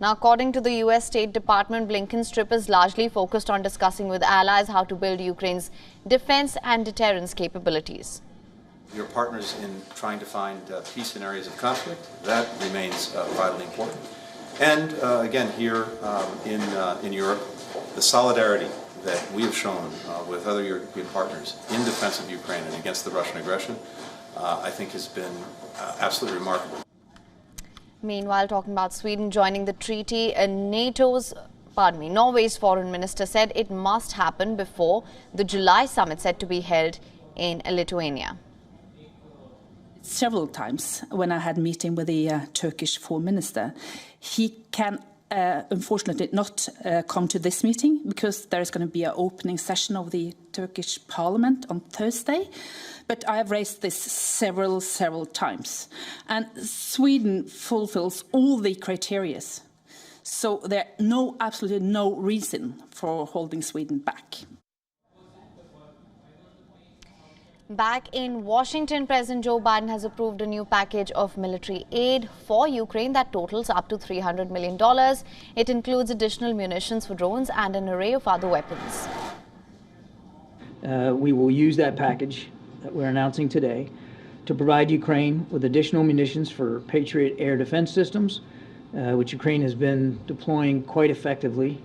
Now, according to the US State Department, Blinken's trip is largely focused on discussing with allies how to build Ukraine's defense and deterrence capabilities. Your partners in trying to find peace in areas of conflict, that remains vitally important. And again, here in Europe, the solidarity that we have shown with other European partners in defense of Ukraine and against the Russian aggression, I think has been absolutely remarkable. Meanwhile, talking about Sweden joining the treaty, Norway's foreign minister said it must happen before the July summit set to be held in Lithuania. Several times when I had a meeting with the Turkish foreign minister, he can unfortunately not come to this meeting because there is going to be an opening session of the Turkish parliament on Thursday. But I have raised this several times. And Sweden fulfills all the criteria. So there is absolutely no reason for holding Sweden back. Back in Washington, President Joe Biden has approved a new package of military aid for Ukraine that totals up to $300 million. It includes additional munitions for drones and an array of other weapons. We will use that package that we're announcing today to provide Ukraine with additional munitions for Patriot air defense systems, which Ukraine has been deploying quite effectively,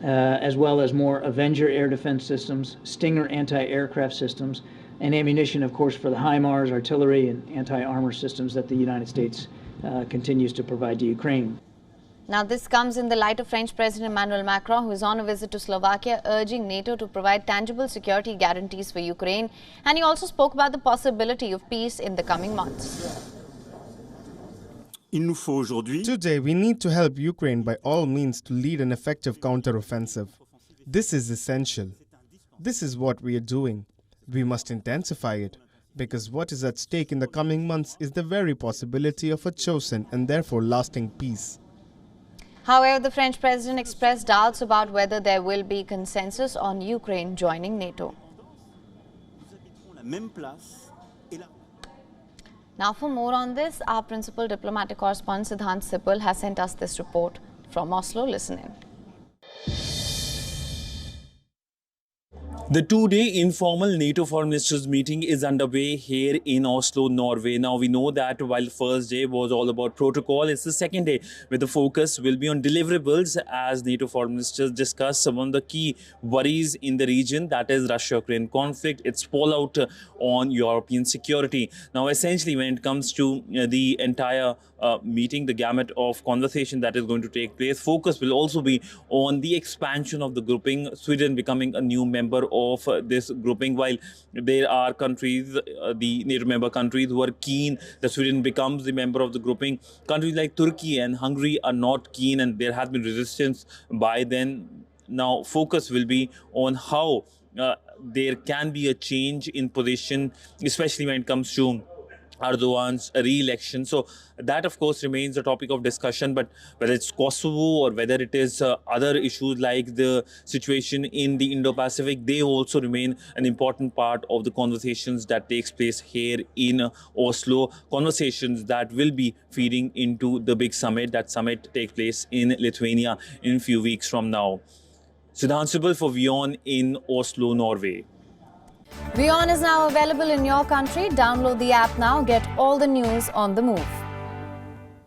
as well as more Avenger air defense systems, Stinger anti-aircraft systems, and ammunition, of course, for the HIMARS, artillery, and anti-armor systems that the United States continues to provide to Ukraine. Now, this comes in the light of French President Emmanuel Macron, who is on a visit to Slovakia, urging NATO to provide tangible security guarantees for Ukraine. And he also spoke about the possibility of peace in the coming months. Today, we need to help Ukraine by all means to lead an effective counteroffensive. This is essential. This is what we are doing. We must intensify it, because what is at stake in the coming months is the very possibility of a chosen and therefore lasting peace. However, the French president expressed doubts about whether there will be consensus on Ukraine joining NATO. Now, for more on this, our principal diplomatic correspondent Siddhant Sipal has sent us this report from Oslo. Listen in. The two-day informal NATO foreign ministers meeting is underway here in Oslo, Norway. Now, we know that while the first day was all about protocol, it's the second day where the focus will be on deliverables as NATO foreign ministers discuss some of the key worries in the region, that is Russia-Ukraine conflict, its fallout on European security. Now, essentially, when it comes to the entire meeting, the gamut of conversation that is going to take place, focus will also be on the expansion of the grouping, Sweden becoming a new member of this grouping, while there are countries, the NATO member countries, who are keen that Sweden becomes the member of the grouping. Countries like Turkey and Hungary are not keen, and there has been resistance by them. Now, focus will be on how there can be a change in position, especially when it comes to Erdogan's re-election. So that, of course, remains a topic of discussion, but whether it's Kosovo or whether it is other issues like the situation in the Indo-Pacific, they also remain an important part of the conversations that takes place here in Oslo, conversations that will be feeding into the big summit. That summit takes place in Lithuania in a few weeks from now. Siddhant Sipal for WION in Oslo, Norway. WION is now available in your country. Download the app now. Get all the news on the move.